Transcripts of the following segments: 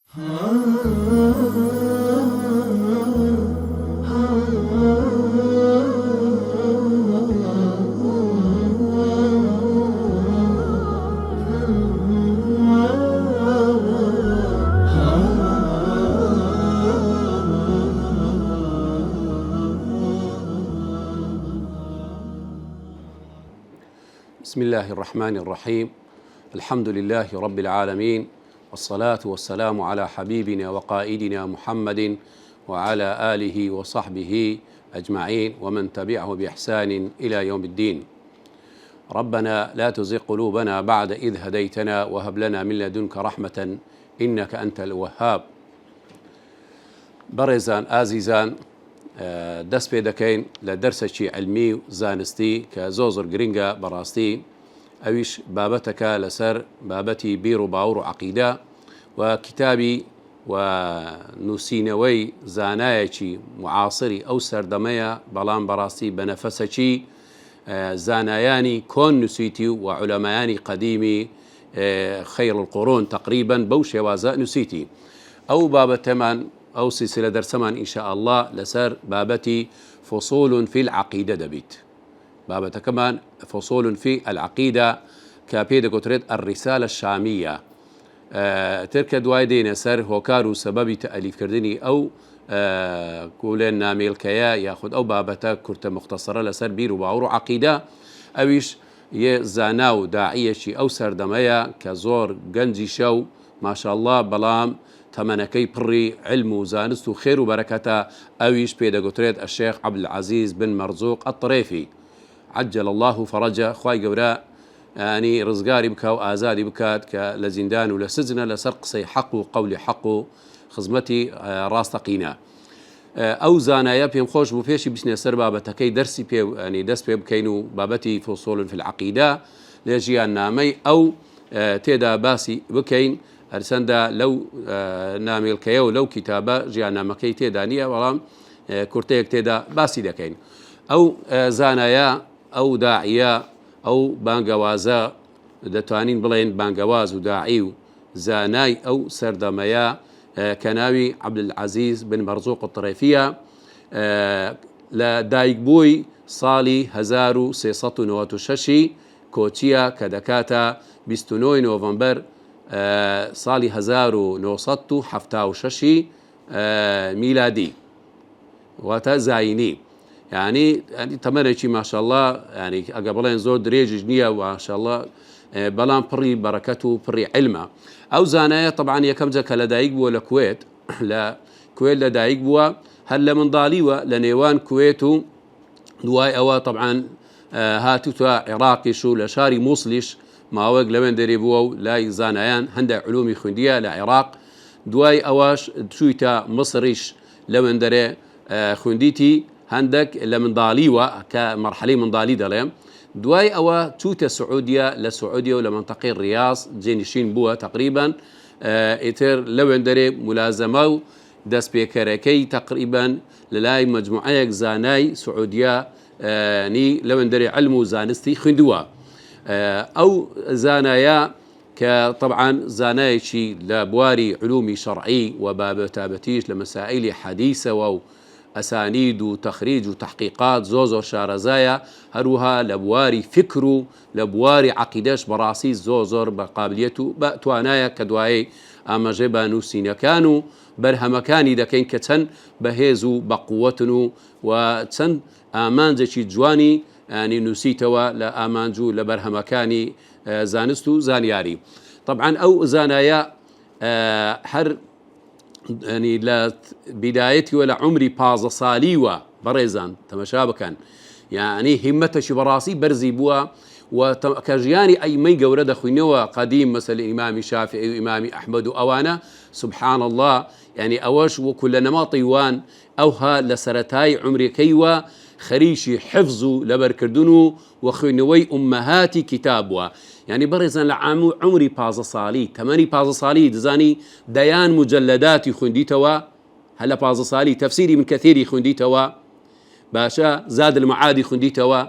بسم الله الرحمن الرحيم. الحمد لله رب العالمين، والصلاة والسلام على حبيبنا وقائدنا محمد وعلى آله وصحبه أجمعين ومن تبعه بإحسان إلى يوم الدين. ربنا لا تزغ قلوبنا بعد إذ هديتنا وهب لنا من لدنك رحمة إنك أنت الوهاب. بەڕێزان ئازیزان، دەست پێ دەکەین لە دەرسێکی علمی و زانستی کە زۆر گرنگە بەڕاستی، ئەویش بابەتەکە لەسەر بابەتی بیر و باوەڕ و عەقیدە و کتابی و نووسینەوەی زانایەکی معاصری ئەو سەردەمەیە، بەڵام بەڕاستی بە نەفەسێکی زانایانی کۆن نووسیتی و عولەمایانی قەدیمی خەیر القورون تقریبا بەو شێوازە نووسیتی. ئەو بابەتەمان ئەو سلسلە دەرسەمان ئینشاء الله لەسەر بابەتی فصول في العقيدة دەبیت. بابەتەکەمان فصول في العقيدة کە پێ دەگوترێت الرسالة الشامية. ترکە دوای دێنە سەر هۆکار و سەبەبی تەئەلیفکردنی ئەو کوڵێن نامێڵکەیە یاخود ئەو بابەتە کورتە مختصرە لەسەر بیر و باوەڕ و عەقیدە. ئەویش یە زانا و داعیەکی ئەو سەردەمەیە کە زۆر گەنجی شەو ماشاءالله، بەڵام تەمەنەکەی پڕی علم و زانست و خێر و بەرەکەتە. ئەویش پێ دەگوترێت الشێخ عەبدولعەزیز بن مەرزوق الطرێفی عەجەل الله فەرەجە، خوای گەورە ینی ڕزگاری بکە و ئازادی بکات کە لە زیندان و لە سجنە لەسەر قسەی حەق و قەولی حەق و خزمەتی ڕاستەقینە. ئەو زانایە پێم خۆش بوو پێشی بچینە سەر بابەتەکەی دەرسی پێ ینی دەست پێ بکەین و بابەتی فصول في العقيدة لە ژیان نامەی ئەو تێدا باسی بکەین. هەرچەندە لەو نامێڵکەیە و لەو کتابە ژیاننامەکەی تێدا نییە، بەڵام کورتەیەک تێدا باسی دەکەین. ئەو زانایە، ئەو داعیە، ئەو بانگەوازە، دەتوانین بڵێن بانگەواز و داعی و زانای ئەو سەردەمەیە کە ناوی عەبدولعەزیز بن مەرزوق الطرێفیە، لە دایکبووی ساڵی 1396 کۆچیە کە دەکاتە 29 نۆڤەمبەر ساڵی 1976 میلادی، واتە زاینی. یعنی تەمەنێکی ماشاءالله، ینی ئەگە بڵێن زۆر درێژش نییە ماشاءالله، بەڵام پڕی بەرەکەت و پڕی علمە. ئەو زانایە طبعاً یەکەم جە کە لەدایک بووە لە کوێت، لە کوێت لەدایک بووە، هەر لە منداڵیوە لە نێوان کوێت و دوای ئەوە طبعاً هاتوتە عێراقیش و لە شاری مووسڵیش ماوەک لەوێن دەرێ بووە و لای زانایان هەندێک علومی خوێندیە لە عێراق. دوای ئەوەش چوویتە مصریش لەوێن دەرێ خوێندیتی هەندێک لە منداڵیوە کە مەرحەلەی منداڵی دەڵێم. دوای ئەوە چووتە سعودیە، لە سعودیە و لە منتەقەی ڕیاض جێنشین بووە تقریبا. ئیتر لەوێن دەرێ مولازەمە و دەستپێکەرەکەی تقریبا لە لای مەجموعەیەک زانای سعودیە نی لەوێن دەرێ علم و زانستی خوێندووە. ئەو زانایە کە طبعاً زانایەکی لە بواری علومی شەرعی و بابەتابەتیش لە مەسائیلی حەدیثەوە و ئەسانید و تەخریج و تەحقیقات زۆر شارەزایە، هەروها لە بواری فکر و لە بواری عەقیدەش بەڕاستی زۆر بە قابلیەت و بە توانایە کە دوایی ئاماژەی بە نووسینەکان و بەرهەمەکانی دەکەین کە چەند بەهێز و بەقووەتن و چەند ئامانجێکی جوانی ینی نووسیتەوە لە ئامانج و لە بەرهەمەکانی زانست و زانیاری. طبعاً ئەو زانایە هەر ینی لە بیدایەتیوە لە عمری 15 ساڵیوە بەڕێزان تەمەشا بکەن، یعنی هیمەتەشی بەڕاستی بەرزی بووە و کە ژیانی ئەیمەی گەورە دەخوینەوە قەدیم مەسەل ئیمامی شافعی و ئیمامی ئەحمەد و ئەوانە سبحان الله، یعنی ئەوەش وەکو لە نەماڵی وان ئەوها لە سەرەتای عمرەکەیوە خەریشی حفظ و لەبەرکردن و خوێندنەوەی ئومەهاتی کتاب بووە. یعنی بەڕێزان لە عمری 15 ساڵی، تەمەنی 15 ساڵی دەزانی دەیان مجەلەداتی خوێندیتەوە، هەر لە 15 ساڵی تەفسیری من کەثیری خوێندیتەوە، باشە زاد المعادی خوێندیتەوە،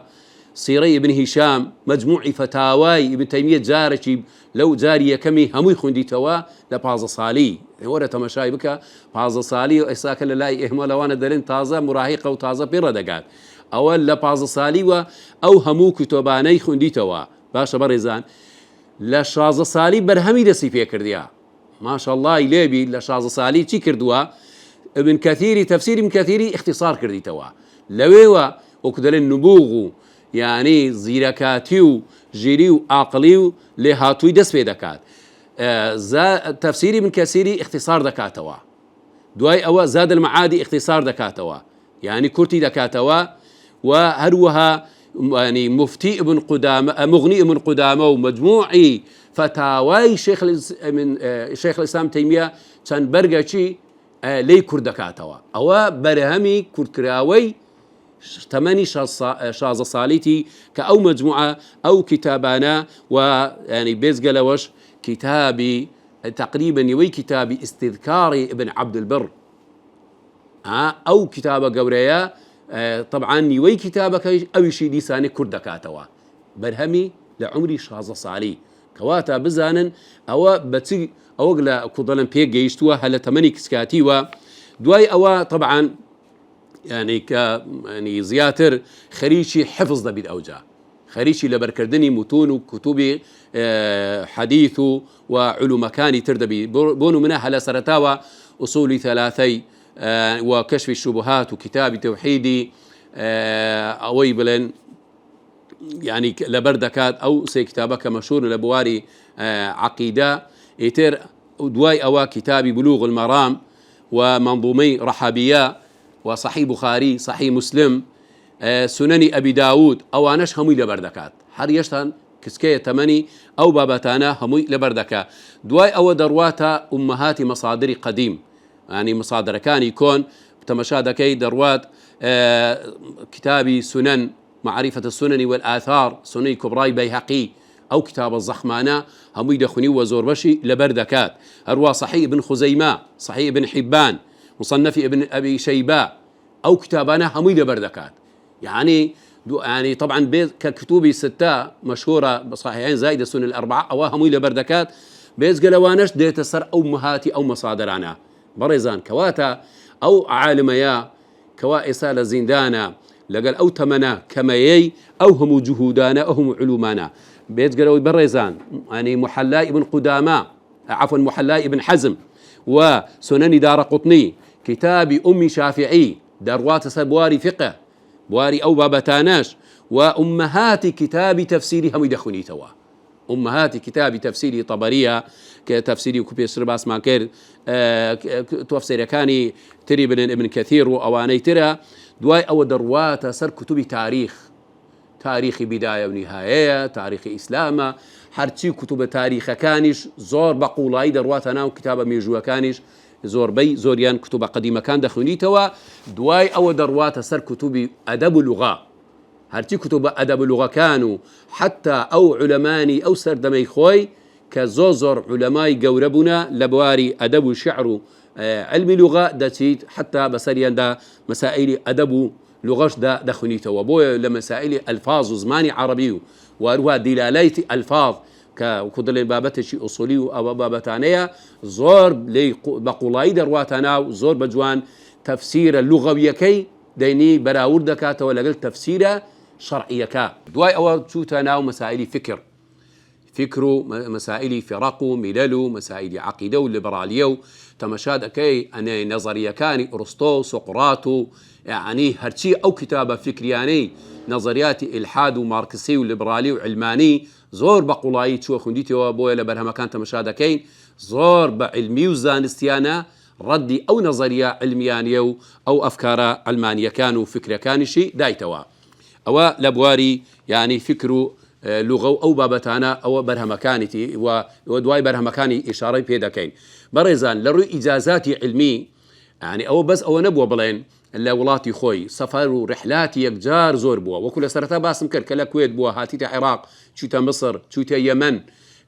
سيري ابن هشام مجموع فتاواي ابن تيمية جارشي لو جاري كمي هموي خوندي توا لبازا صالي ورا تماشاي بك بازا صالي اساك لا اهمل وانا دلين تازه مراهقه وتازه بيردقات اول لبازا صالي او همو كتباني خوندي توا باشا بريزان لا شازا صالي برهمي دسي فكرديا ما شاء الله يليبي لا شازا صالي تي كردوا ابن كثير تفسير ابن كثير اختصار كردي توا لويوا وكدل النبوغ يعني زيركاتيو جيريو عقليو لهاتوي دس في دكات تفسير ابن كثير اختصار دكاتوا دواي أو زاد المعادي اختصار دكاتوا يعني كرتي دكاتوا وهروها يعني مفتي ابن قدامة مغني ابن قدامة ومجموعي فتاواي شيخ الإسلام تيمية كان برجعشي لي كردكاتوا أو برهمي كردكراوي تمني شاز صاليتي كأو مجموعة أو كتابانا ويعني بيزقلوش كتابي تقريبا يوي كتابي استذكاري ابن عبد البر أو كتابة قوريا طبعا يوي كتابك أو شي ديساني كردكاتوا برهمي لعمري شاز صالي كواتا بزانن أو بتي أو لا كضلن بيجيشتوا هلا تمني كسكاتيوا دواي أو طبعا يعني يعني زياتر خريشي حفظ ذا بالأوجه خريشي لبركردني متون وكتب حديث وعلوم كاني تردبي بونو منها على سرتاوى أصول ثلاثي وكشف الشبهات وكتاب توحيدي أوي بلن يعني لبردكات أو سي كتابك مشهور لبواري عقيدة يتر دواي أوا كتابي بلوغ المرام ومنظومي رحابية وصحيح بخاري صحيح مسلم سنن أبي داود أوانش همي لبردكات هر يشتن كسكية تمني أو بابتانا همي لبردكات دواي أو درواتا أمهات مصادر قديم يعني مصادر كان يكون تمشادكي دروات كتابي سنن معرفة السنن والآثار سنن كبراي بيهقي أو كتاب الزخمانة همي دخني وزور بشي لبردكات أروا صحيح ابن خزيمة صحيح ابن حبان مصنف ابن أبي شيباء أو كتابنا همي لبردكات يعني طبعا ككتب ستة مشهورة بصحيحين زايدة سنن الأربعة أو همي لبردكات بيز قلوانش ديت سر أو مهاتي أو مصادرنا بريزان كواتا أو عالميا كوا إسالة زندانا لقال أو تمنا كميي أو هم جهودانا أو هم علومانا بيز قلوا بريزان يعني محلاي ابن قدامة عفوا محلاي ابن حزم وسنن دار قطني كتاب أمي شافعي دروات سبواري فقه بواري أو بابتاناش وأمهات كتاب تفسيري هم يدخوني توا أمهات كتاب تفسيري طبرية كتفسيري وكبير سرباس مانكير تفسير كاني تري ابن كثير وأواني ترى دواي أو دروات سر كتب تاريخ بداية ونهاية تاريخ إسلام هرچی كتب تاريخ كانش زور بقولاي درواتنا وكتاب ميجوا كانش زور بي زوريان كتب قديمة كان دخوني توا دواي أو دروات سر كتب أدب اللغة هرچی كتب أدب اللغة كانوا حتى أو علماني أو سردمي خوي كزوزر علماء قوربنا لبواري أدب الشعر علم اللغة داتيت حتى بسريان دا مسائل أدب لغش دا دخوني توا بويا لمسائل ألفاظ وزماني عربي وأروها دلالات ألفاظ كودل بابته شيء أصولي أو بابتانية زور لي بقولاي درواتنا زور بجوان تفسير اللغوية كي ديني براورد كاتا ولا قلت تفسير شرعية كا دواي أو شوتنا ومسائل فكرو مسائل فرقو مللو مسائل عقيدة والليبرالية تمشاد كي أنا نظرية كاني أرسطو سقراطو يعني هرشي أو كتابة فكرياني نظريات إلحاد وماركسي والليبرالي وعلماني زور بقولاي تشوى خنديتي وابويا لبرها كان تمشاد كين زور بعلمي وزانستيانا ردي أو نظرية علميانية أو أفكار علمانية كانوا فكرة كان شيء دايتوا أو لبواري يعني فكروا لغة أو بابتانا أو برها مكانتي ودواي برها مكاني إشارة بيدا كين بريزان لرو إجازاتي علمي يعني أو بس أو نبوة بلين إلا ولاتي خوي سفر ورحلاتي يكجار زور بوا وكل سرتا باسم كلا كويت بوا هاتيتا عراق شوتا مصر شوتا يمن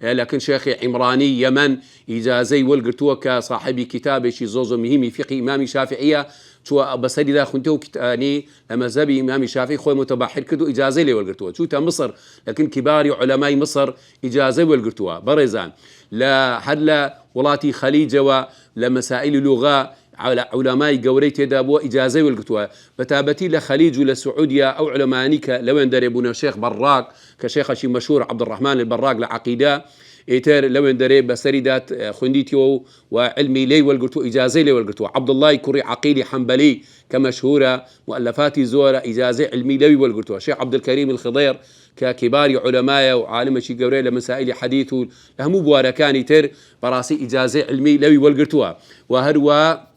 لكن شيخي عمراني يمن إجازي والقرتوه كصاحبي كتابي شي زوزو مهمي فقه إمامي شافعية شو بسري دا خنتو يعني مذهبي إمامي شافعي خوي متبحر كدو إجازي لي والقرتوه شو تا مصر لكن كبار علماء مصر إجازي والقرتوه برزان لا هلا ولاتي خليجة ولمسائل اللغة على علماء قوريت دابو إجازة والقتوى بتابتي لخليج ولا سعودية أو علمانيك لو يندربون الشيخ براق كشيخ شي مشهور عبد الرحمن البراق لعقيدة إيتر لو يندرب بسريدات خنديتيو وعلمي لي والقتوى إجازة لي والقتوى عبد الله كري عقيلي حنبلي كمشهورة مؤلفاتي زورة إجازة علمي لي والقتوى شيخ عبد الكريم الخضير ككبار علماء وعالم شي قوري لمسائل حديث لهم بواركاني تر براسي إجازة علمي لي والقتوى وهروا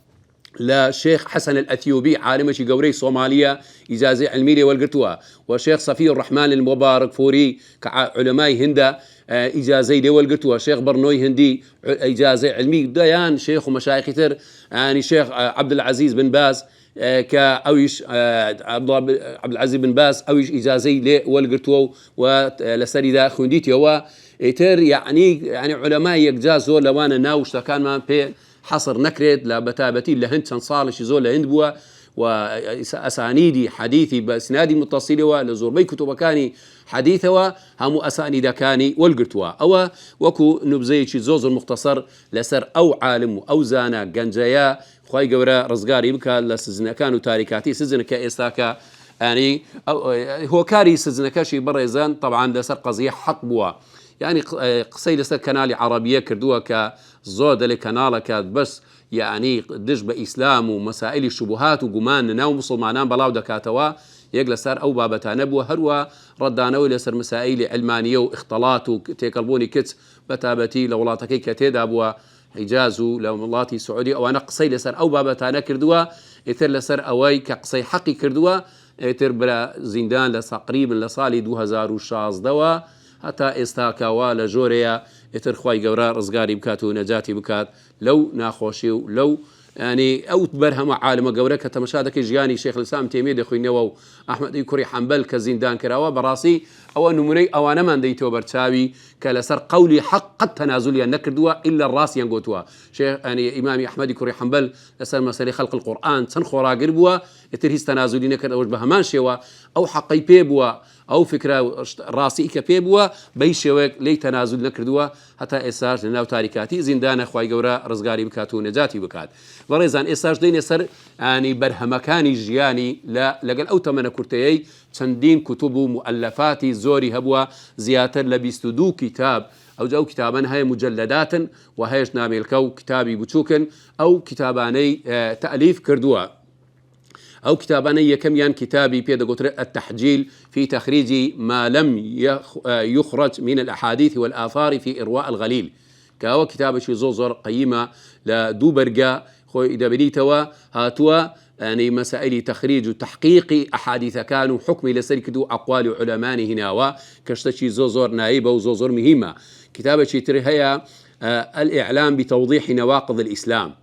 لا شيخ حسن الأثيوبي عالم شي قوري صوماليا إجازة علمية والقرتوها وشيخ صفي الرحمن المبارك فوري كعلماء هندا إجازة لي والقرتوها شيخ برنوي هندي إجازة علمية ديان شيخ ومشايخ كثير يعني شيخ عبد العزيز بن باز كأويش عبد العزيز بن باز أويش إجازة لي والقرتوها ولسريدا خنديتي هو إتر يعني علماء يجازوا لوانا ناوش كان ما بي حصر نكرت لبتابتي لهند صار شي زول لهند بوا وأسانيدي حديثي بسنادي متصلة ولزور بي كتب كاني حديثة هم أسانيد كاني والقرتوا أو وكو نبزي شي زوز المختصر لسر أو عالم أو زانا جنجايا خوي جورا رزقاري بكا لسزنا كانوا تاريكاتي سزنا كإستاكا يعني هو كاري سزنا كاشي بريزان طبعا لسر قضية حق بوا يعني قصي لسر كنالي عربية كردوها كزود لكنالك بس يعني دج بإسلام ومسائل الشبهات وقمان ناو مسلمانان بلاو دكاتوا يقل سر أو بابتا نبوة هروا ردانوي لسر مسائل علمانية واختلاط وتيكالبوني كتس بتابتي لولاتكي كتيد أبوا حجازو لولاتي سعودي أو أنا قصي لسر أو بابتا نكردوا إثر لسر أوي كقصي حقي كردوا إثر بلا زندان لتقريبا لصالي 2016 حتى استاكاوا لجوريا إثر خواي قورا رزقاري بكاتو نجاتي بكات لو ناخوشي لو يعني أو تبرهم عالم قورا كتمشادك جياني شيخ الإسلام تيمية دخوي نوو أحمد يكري حنبل كزندان كراوا براسي أو نمري أو أنا من ديتو برتاوي كالسر قولي حق قد تنازلي النكردوا إلا الراس ينقوتوا شيخ يعني إمامي أحمد يكري حنبل لسر مسألة خلق القرآن تنخورا قربوا إترهيس تنازلي نكرد أوج بهمان شوا أو حقي بيبوا أو فكرة راسي كبيبوا بيشوك لي تنازل نكردوا حتى إساج لناو تاريكاتي زندان خواي قورا رزقاري بكاتو نجاتي بكات وريزان إساج دين يسر يعني برهمكاني جياني لا لقل أو تمنى كرتيي چندين كتب مؤلفاتي زوري هبوا زياتر لبيستدو كتاب أو جو كتابان هاي مجلدات وهيش نامي الكو كتابي بچوكن أو كتاباني تأليف كردوا أو كتاباني كميان كتابي بيدغوتر التحجيل في تخريج ما لم يخرج من الأحاديث والآثار في إرواء الغليل كهو كتاب شي زوزر قيمة لدوبرجا خوي إذا بديتوا هاتوا يعني مسائل تخريج وتحقيق أحاديث كانوا حكمي لسركدو أقوال علماء هنا وكشتشي زوزر نائبة وزوزر مهمة كتابة شي هي الإعلام بتوضيح نواقض الإسلام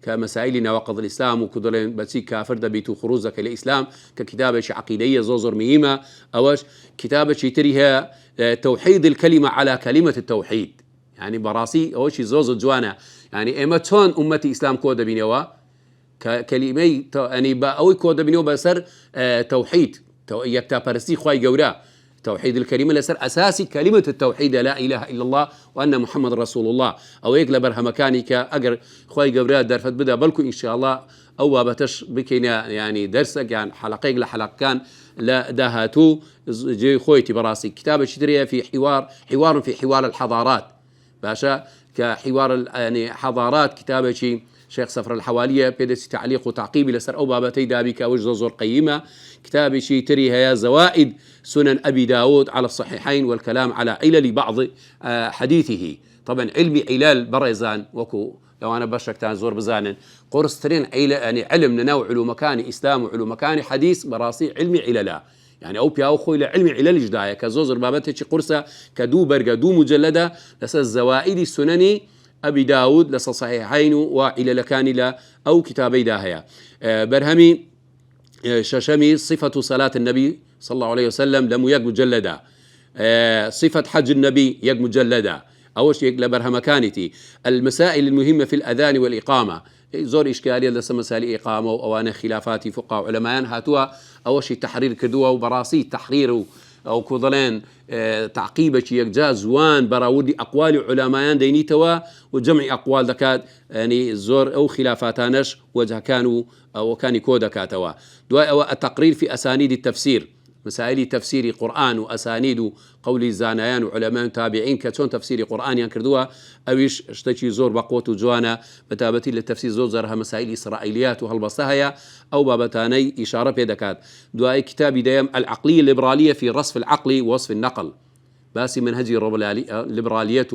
كمسائل نواقض الإسلام وكدولين بسي كافر دبيتو خروجك الإسلام ككتابة شي عقيدية زوزر مهمة أوش كتابة شي هي توحيد الكلمة على كلمة التوحيد يعني براسي أوش زوزر جوانا يعني إمتون أمتي إسلام كودة بينوا كلمة يعني بأوي كودة بينوا بسر توحيد يكتا برسي خواي قورا توحيد الكلمة لسر أساسي كلمة التوحيد لا إله إلا الله وأن محمد رسول الله أو يقل برها مكاني كأجر خواي قورا درفت بدا بلكو إن شاء الله أو بابتش بكينا يعني درسك يعني حلقين لحلق كان لا دهاتو جي خويتي براسي كتابة شتريها في حوار في حوار الحضارات باشا كحوار يعني حضارات كتابة شيخ صفر الحوالية بيدس تعليق وتعقيب لسر أو بابتي دابي كوجه زور قيمة كتابة تري هي زوائد سنن أبي داود على الصحيحين والكلام على علل بعض حديثه طبعا علمي علال بريزان وكو لو أنا بشرك زور بزانن قرصترين يعني علم نوع علوم مكان إسلام وعلوم مكان حديث براسي علمي عللا يعني أو بياو خوي لعلمي علل جداية كزوزر بابتي قرصة كدو برقة دو مجلدة لسر الزوائد السنني أبي داود لسا صحيحين وعلى لكان أو كتابي داهية برهمي ششمي صفة صلاة النبي صلى الله عليه وسلم لم يق مجلدة صفة حج النبي يق مجلدة أول شيء لبرهمكانتي المسائل المهمة في الأذان والإقامة زور إشكالية لسه مسائل إقامة وأوان خلافات فقهاء علماء هاتوا أول شيء تحرير كردوا وبراسي تحرير أو كوضلين تعقيبة يكجا زوان براودي أقوال علماء دينيتوا وجمع أقوال دكات يعني زور أو خلافاتانش وجه كانوا أو كان كودا كاتوا دواء التقرير في أسانيد التفسير مسائل تفسير قرآن وأسانيد قول الزانيان وعلماء تابعين كتون تفسير قرآن ينكردوها أويش اشتكي زور بقوة جوانا بتابتي للتفسير زور زرها مسائل إسرائيليات وهالبصهايا أو بابتاني إشارة بيدكات دواء كتاب ديم العقلية الليبرالية في رصف العقل ووصف النقل باسي منهجي الليبرالية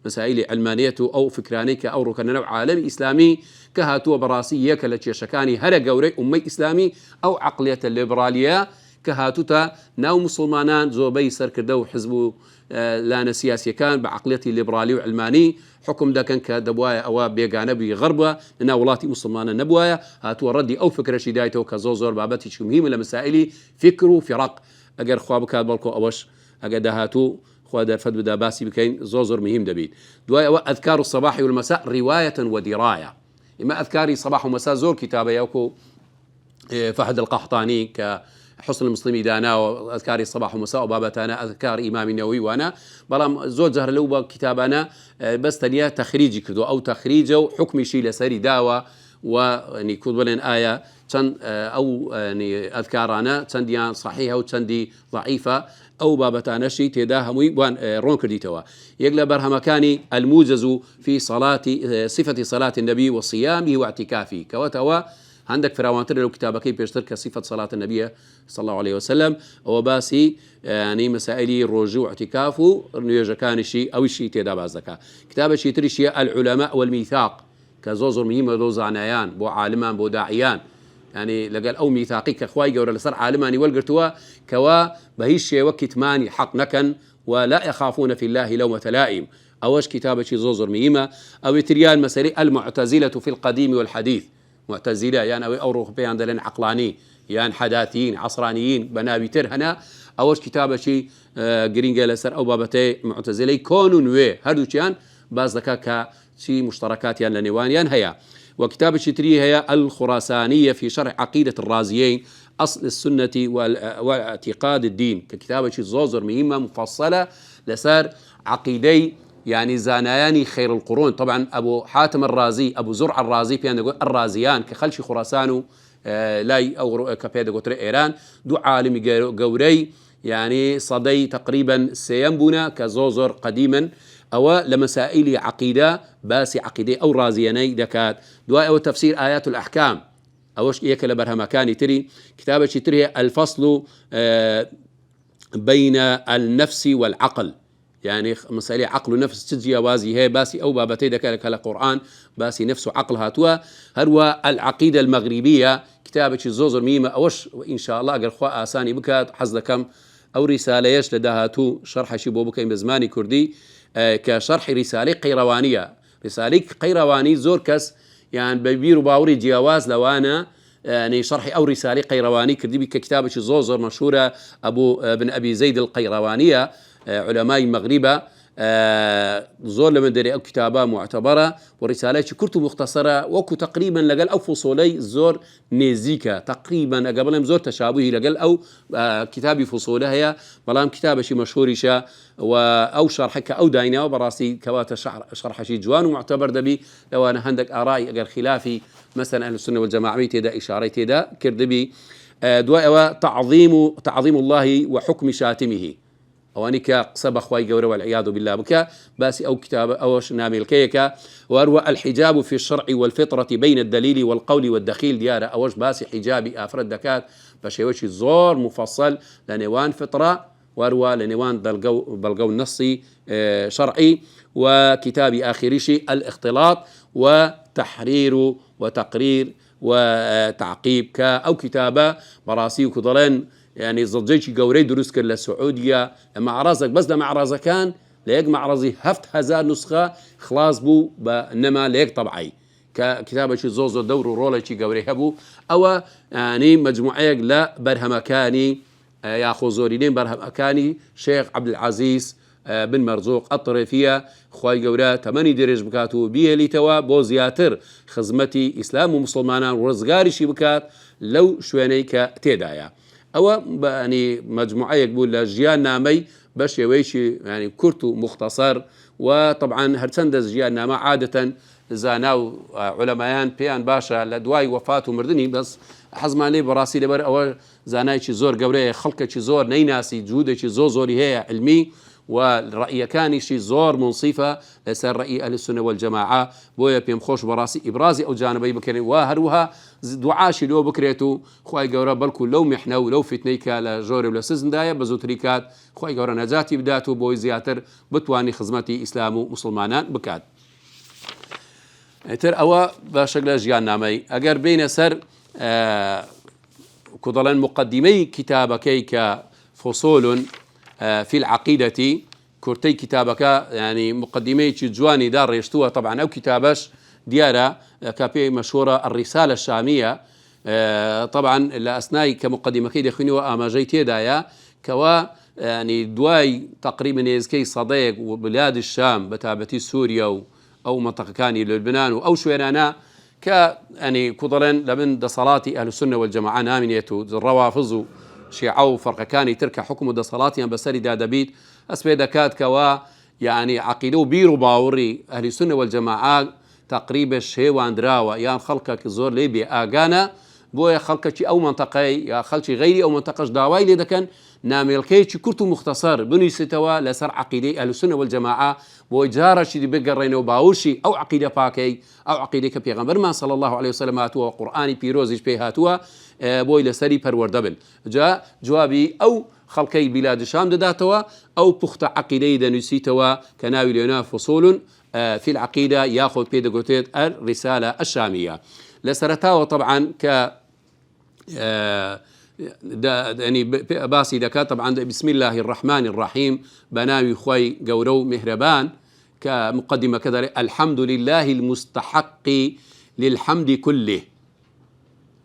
مسائل علمانية أو فكرانيك أو ركن نوع عالمي إسلامي كهاتو براسية كالتي شكاني هلا قوري أمي إسلامي أو عقلية الليبرالية كهاتوتا ناو مسلمانان زوبي سركردو حزبو لانا سياسي كان بعقليتي الليبرالي وعلماني حكم دا كان كدبوايا أو بيقانا بغربة لنا ولاتي مسلمانا نبوايا هاتو ردي أو فكرة شدايته كزوزور بابتي شو مهم لمسائلي فكروا فرق أجر خوابك بالكو أوش أجر هاتو خواد فد بدا باسي بكين زوزور مهم دبيت دوايا أذكار الصباح والمساء رواية ودراية إما أذكاري صباح ومساء زور كتابة يوكو فهد القحطاني حصن المسلمي دانا وأذكاري الصباح ومساء وبابتانا أذكار إمام النووي وأنا بلام زود زهر لوبا كتابنا بس تانية تخريجي كدو أو تخريجه حكم شيء لسري داوة ويعني كود ولين آية تن أو يعني أذكارنا تنديان صحيحة وتندي ضعيفة أو بابتانا شيء تداهمي وان رون كرديتوا يقلب برهمكاني الموجز في صلاة صفة صلاة النبي وصيامه واعتكافه كوتوا عندك فراوانتر لو كتابك بيشترك صفة صلاة النبي صلى الله عليه وسلم وباسي يعني مسائل الرجوع اعتكافه نيجا كان شيء أو شيء تدا بازكا كتاب شيء تري شيء العلماء والميثاق كزوزر مهمة دوز عنايان بو عالمان بو داعيان يعني لقال أو ميثاقي كخواي جور لصر عالماني والقرتوا كوا بهيش وقت ماني حق نكن ولا يخافون في الله لومة لائم أوش كتابة شيء زوزر مهمة أو تريان مسائل المعتزلة في القديم والحديث معتزلة يعني أو روحي عندنا عقلاني يعني حداثيين عصرانيين بنابي ترهنا أوش كتابة شيء جرين جالسر أو بابتي معتزلة كونون وي هادو كان باز ذكاء شيء مشتركات يعني لنوان يعني هيا وكتابة شتري هي الخراسانية في شرح عقيدة الرازيين أصل السنة واعتقاد الدين ككتابة شيء زوزر مهمة مفصلة لسار عقيدي يعني زانياني خير القرون طبعا أبو حاتم الرازي أبو زرع الرازي يعني الرازيان كخلشي خراسانو لاي أو كبيد قطر إيران دو عالم قوري يعني صدي تقريبا سينبنا كزوزر قديما أو لمسائل عقيدة باسي عقيدة أو رازياني دكات دواء أو تفسير آيات الأحكام أوش إياك لبرهمكاني تري كتابة تري الفصل بين النفس والعقل يعني مسألة عقل ونفس تجي وازي هي باسي أو بابتي دكالك القرآن باسي نفس وعقل هاتوا هو العقيدة المغربية كتابة الزوزر ميمة أوش وإن شاء الله أقل خواء آساني بك حزد كم أو رسالة يش لدهاتو شرح شبو بك بزماني كردي كشرح رسالة قيروانية رسالة قيرواني زور كس يعني بيبيرو باوري جياواز لوانا يعني شرحي أو رسالة قيرواني كردي بك كتابة الزوزر مشهورة أبو بن أبي زيد القيروانية علماء المغرب زور لمن دري أو كتابة معتبرة ورسالات كرت مختصرة وكو تقريبا لقال أو فصولي زور نيزيكا تقريبا قبل زور تشابهي لقال أو كتابي فصولها هي بلام كتابة شي مشهور شا أو شرحك أو داينا وبراسي كوات شرح شي جوان ومعتبر دبي لو أنا عندك آراء أقل خلافي مثلا أهل السنة والجماعة تيدا إشارة تيدا كردبي دواء تعظيم الله وحكم شاتمه أوانيك قصب أخوي جورا والعياذ بالله بك بس أو كتاب أو نامي الكيكة وأروى الحجاب في الشرع والفطرة بين الدليل والقول والدخيل ديارة أوش باس حجابي أفرد دكات بشيوش الزور مفصل لنوان فطرة وأروى لنوان بلقو النصي شرعي وكتاب آخر شيء الاختلاط وتحرير وتقرير وتعقيب أو كتابة براسي وكضلين يعني زوجي جوري دروس كلا السعودية معرضك بس ده معرض كان ليك معرضي هفت هزار نسخة خلاص بو إنما ليك طبعي ككتابة شي زوز دور رولا شي جوري هبو أو يعني مجموعة لا برهمكاني ياخذ زوريين برهمكاني شيخ عبد العزيز بن مەرزوق الطريفية خوای گەورە تەمەنی درێژ بکات و بیهێلیتەوە بۆ زیاتر خزمەتی ئیسلام و مسلمانان ڕزگاریشی بکات لەو شوێنەی کە تێدایە. ئەوە بەنی مەجموعەیەک بوو لە ژیان نامەی بە شێوەیەکی ینی کورت و مختصر و طبعا هەرچەندە ژیان نامە عادەتەن زانا و علەمایان پێیان باشە لە دوای وەفات و مردنی بەس حەزمان لێ بەڕاستی لەبەر ئەوە زانایکی زۆر گەورەیە خەڵکێکی زۆر نەیناسی جوودێکی زۆری هەیە علمی و ڕەئیەکانیشی زۆر منصیفە لەسەر ڕەئی ئەهل السنە والجەماعە بۆیە پێم خۆش بەڕاستی ئیبرازی ئەو جانبەی بکەین و هەروەها دوعاشی لۆ بکرێت و خوای گەورە بەڵکو لەو میحنە و لەو فتنەی کە لە ژۆرە و لە سزندایە بە زووتری کات خوای گەورە نەجاتی بدات و بۆی زیاتر بتوانی خزمەتی ئیسلام و مسلمانان بکات. تر ئەوە باشە لە ژیان نامەی ئەگەر بینە سەر کۆدەڵێن مقدمەی کتابەکەی کە فصول في العقيدة كورتي كتابك يعني مقدمة جواني دار يشتوها طبعا أو كتابش ديارة كابي مشهورة الرسالة الشامية طبعا لأثناء كمقدمة كي دخلني وآماجيتي دايا كوا يعني دواي تقريبا يزكي صديق وبلاد الشام بتابتي سوريا أو منطقة كاني للبنان أو شوينانا ك يعني كضلن لمن دصلاتي أهل السنة والجماعة نامنيتو الروافض شيعة وفرق كان ترك حكم دصلاتي بسري دادبيت أسبي دكات كوا يعني عقيدة بيرو باوري أهل السنة والجماعة تقريبا شيء واندراوا يا خلقك زور ليبي آجانا بويا خلقك أو منطقة يا خلقي غيري أو منطقة داواي لذا كان نامل كيتش كرتو مختصر بني ستوا لسر عقيدة أهل السنة والجماعة بوجارة شدي بقرينه وباوشي أو عقيدة باكي أو عقيدة كبيغمبر ما صلى الله عليه وسلم هاتوا وقرآني بيروزيش بيهاتوا بوي لسري پروردبن جاء جوابي أو خلقي بلاد الشام داتوا أو بخت عقيدة دنسيتوا كناوي لنا فصول في العقيدة ياخذ بيدغوتيت الرسالة الشامية لسرتها طبعا ك يعني باسي دكا طبعا بسم الله الرحمن الرحيم بناوي خوي قورو مهربان كمقدمة كذا الحمد لله المستحق للحمد كله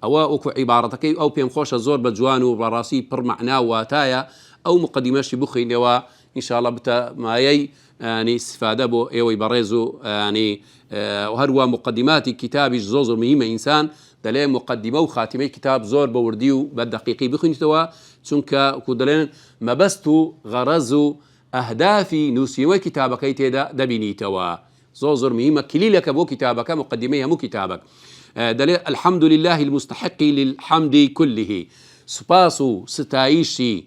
أو أكو عبارتك أو بيم خوش الزور بجوان وبراسي بر معنا واتايا أو مقدمة بخي نوا إن شاء الله بتا مايي يعني استفادة بو إيوي بريزو يعني وهروا مقدمات كتاب زوزر مهمة إنسان دلين مقدمة وخاتمة كتاب زور بورديو بالدقيقي بخي توا چونك كودلين ما بستو غرزو أهدافي نوسيوي كتابك تيدا دبيني توا زوزر مهمة كليلك بو كتابك مقدمة مو كتابك دليل الحمد لله المستحق للحمد كله سباسو ستايشي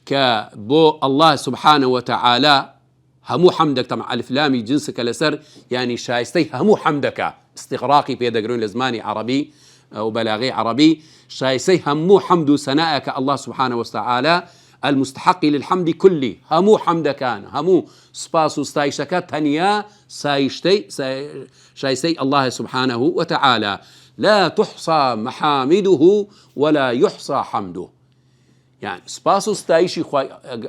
كبو الله سبحانه وتعالى همو حمدك طبعا الفلامي جنسك لسر يعني شايستي همو حمدك استغراقي بيدقرون لزماني عربي أو بلاغي عربي شايستي همو حمد سنائك الله سبحانه وتعالى المستحق للحمد كله همو حمدك همو سباسو ستايشك تنيا شايستي الله سبحانه وتعالى لا تحصى محامده ولا يحصى حمده يعني سباسو ستايشي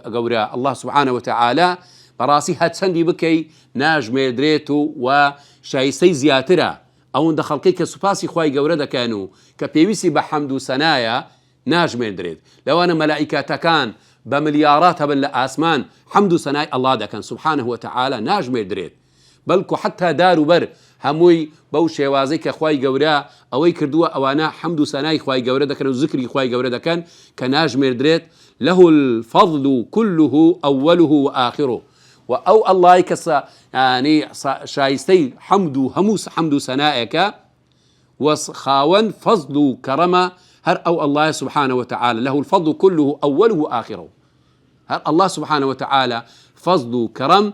قورا الله سبحانه وتعالى براسي هاتسندي بكي ناج ميدريتو وشايستي زياترا او دخلقي كسباسي خواي قورا كانوا كبيويسي بحمد سنايا ناج ميدريت لو انا ملائكة كان بمليارات هبل اسمان حمد سناي الله دا كان سبحانه وتعالى ناج ميدريت بلكو حتى دارو بر هموي بو شێوازەی کە خوای گەورە ئەوەی کردووە ئەوانە حەمد و سەنای خوای گەورە دەکەن و ذکری خوای گەورە دەکەن کە ناژمێردرێت له الفضل كله أوله وآخره وأو الله كسا يعني شايستي حمد هموس حمد سنائك وخاون فضل كرم هر أو الله سبحانه وتعالى له الفضل كله أوله وآخره هر الله سبحانه وتعالى فضل كرم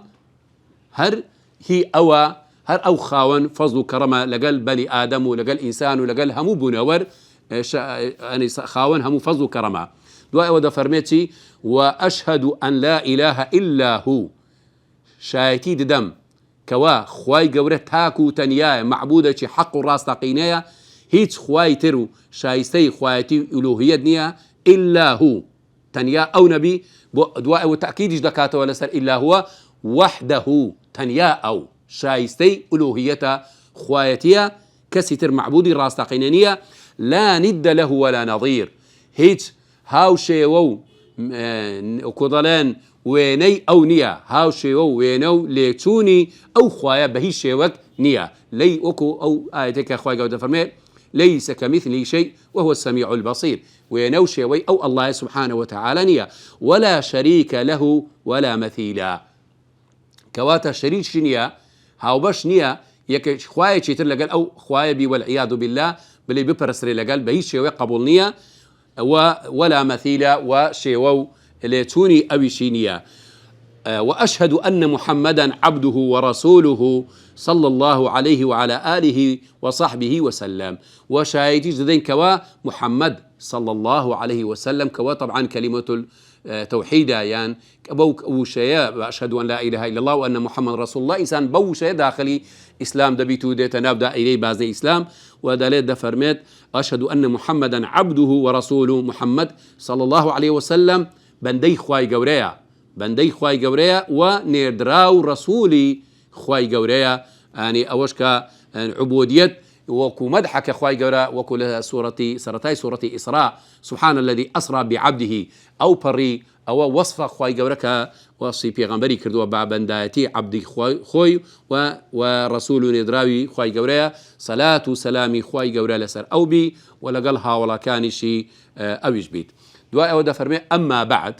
هر هي أوى هر أو خاون فضل كرمة لقل بني آدم ولقل إنسان ولقل همو بنور يعني خاون همو فضل كرمة دعاء ودا فرميتي وأشهد أن لا إله إلا هو شايتي دم كوا خواي قورة تاكو تنيا معبودة حق الراس تقينيا هيت خواي ترو شايستي خوايتي ألوهية دنيا إلا هو تنيا أو نبي دعاء وتأكيد جدكاته ولا سر إلا هو وحده تنيا أو شايستي ألوهية خوايتية كستر معبودي راس تقينية لا ند له ولا نظير هيت هاو شيوو كودلان ويني أو نية هاو شيو وينو ليتوني أو خوايا بهي شيوك نية لي أكو أو آيتك خوايا قد فرميت ليس كمثله شيء وهو السميع البصير وينو شيوي أو الله سبحانه وتعالى نية ولا شريك له ولا مثيلا كواتا شريك شنية هاو باش نية يك خوايا شيتر لقال أو خوايا بي والعياذ بالله بلي ببرسري لقال بهي شيوي قبول نية ولا مثيلا وشيوو ليتوني أو شينية وأشهد أن محمدا عبده ورسوله صلى الله عليه وعلى آله وصحبه وسلم وشاهدي جدين كوا محمد صلى الله عليه وسلم كوا طبعا كلمة التوحيد يعني بو شيء أشهد أن لا إله إلا الله وأن محمد رسول الله إنسان بو شيء داخلي إسلام دبيتو ديتا نابدا إليه بعض إسلام ودليل دفرمت أشهد أن محمدا عبده ورسوله محمد صلى الله عليه وسلم بندي خواي قوريا بندي خواي قوريا ونيردراو رسولي خواي قوريا يعني أوشكا عبودية وكو مدحك خواي قورا وكو سورتي سورة إسراء سبحان الذي أسرى بعبده أو بري أو وصف خواي قورك وصي بيغمبري كردوا بابندايتي عبدي خوي ورسول ندراوي خواي قوريا صلاة سلامي خواي قورا لسر أو بي ولقلها ولا كان شي أو يجبيت دواء أودا فرمي أما بعد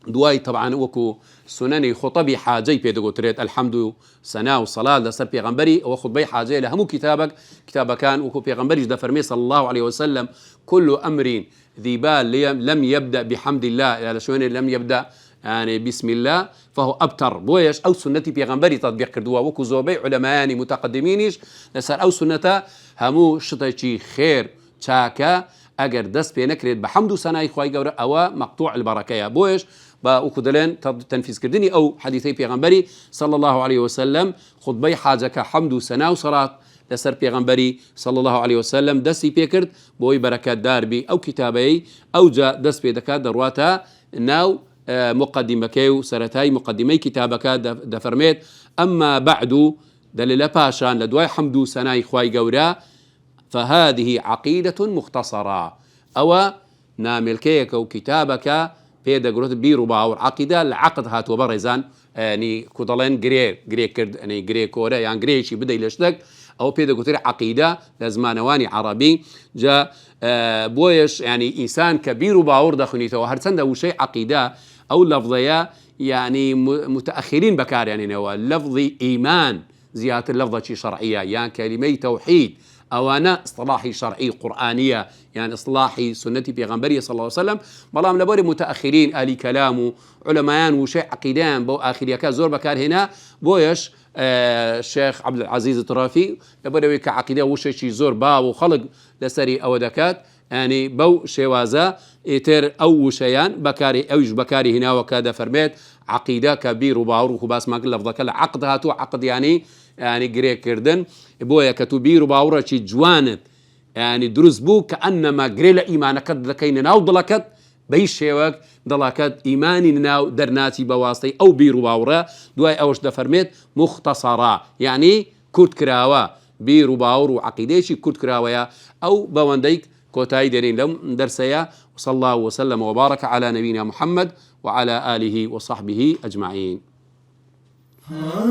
دواي طبعا وكو سنني خطبي حاجي بيدغو تريد الحمد سنة وصلاة لسر بيغمبري وخطبي حاجي لهم كتابك كان وكو بيغمبري دا فرمي صلى الله عليه وسلم كل أمر ذي بال لم يبدأ بحمد الله يعني شو لم يبدأ يعني بسم الله فهو أبتر بويش أو سنتي بيغمبري تطبيق كردوا وكو زوبي علماء متقدمينش لسر أو سنتا همو شطيشي خير تاكا أجر دست بينكريد بحمد وسناي خواي جورا أو مقطوع البركة بويش بأكدلن تنفيذ كردني أو حديثي بيغمبري صلى الله عليه وسلم خطبي حاجك حمد وسنا وصلاة لسر بيغمبري صلى الله عليه وسلم دستي بيكرد بوي بركات داربي أو كتابي أو جاء دست بيدكات درواتا ناو مقدمكي سرتاي مقدمي كتابك دفرميت أما بعد دليل باشان لدواي حمد وسناي خواي جورا فهذه عقيدة مختصرة أو نامل كيك أو كتابك بيدا قلت بيرو باور عقيدة العقد هات وبرزان يعني كودلين جري كرد يعني جري كورا يعني جري شي بدا يلشتك أو بيدا قلت عقيدة لازمانواني عربي جاء بويش يعني إنسان كبير باور داخلني تو هرسند أو شيء عقيدة أو لفظية يعني متأخرين بكار يعني هو لفظي إيمان زيادة اللفظة شرعية يعني كلمة توحيد أو أنا اصطلاحي شرعي قرآنية يعني اصطلاحي سنتي بيغمبري صلى الله عليه وسلم بلام لبوري متأخرين آلي كلامه علماء وشيء عقيدان بو آخر يكا زور بكار هنا بويش الشيخ عبد العزيز الطرافي لبوري كعقيدة وشيء زور باو خلق لسري أو دكات يعني بو شوازا إتر أو شيان بكاري أوج بكاري هنا وكذا فرميت عقيدة كبير وباوروه بس ما قل لفظك العقد هاتو عقد يعني جريك كردن بويا كتبير وباورة شي جوانت يعني دروس بو كأنما جريلا إيمانك ذكين ناو ضلكت بيش شيوك ضلكت إيماني ناو درناتي بواسطي أو بير وباورة دواي أوش دفرميت مختصرة يعني كرت كراوا بير وباور وعقيدة كرت كراويا أو بوانديك كوتاي ديرين لهم درسيا وصلى الله وسلم وبارك على نبينا محمد وعلى آله وصحبه أجمعين. Ah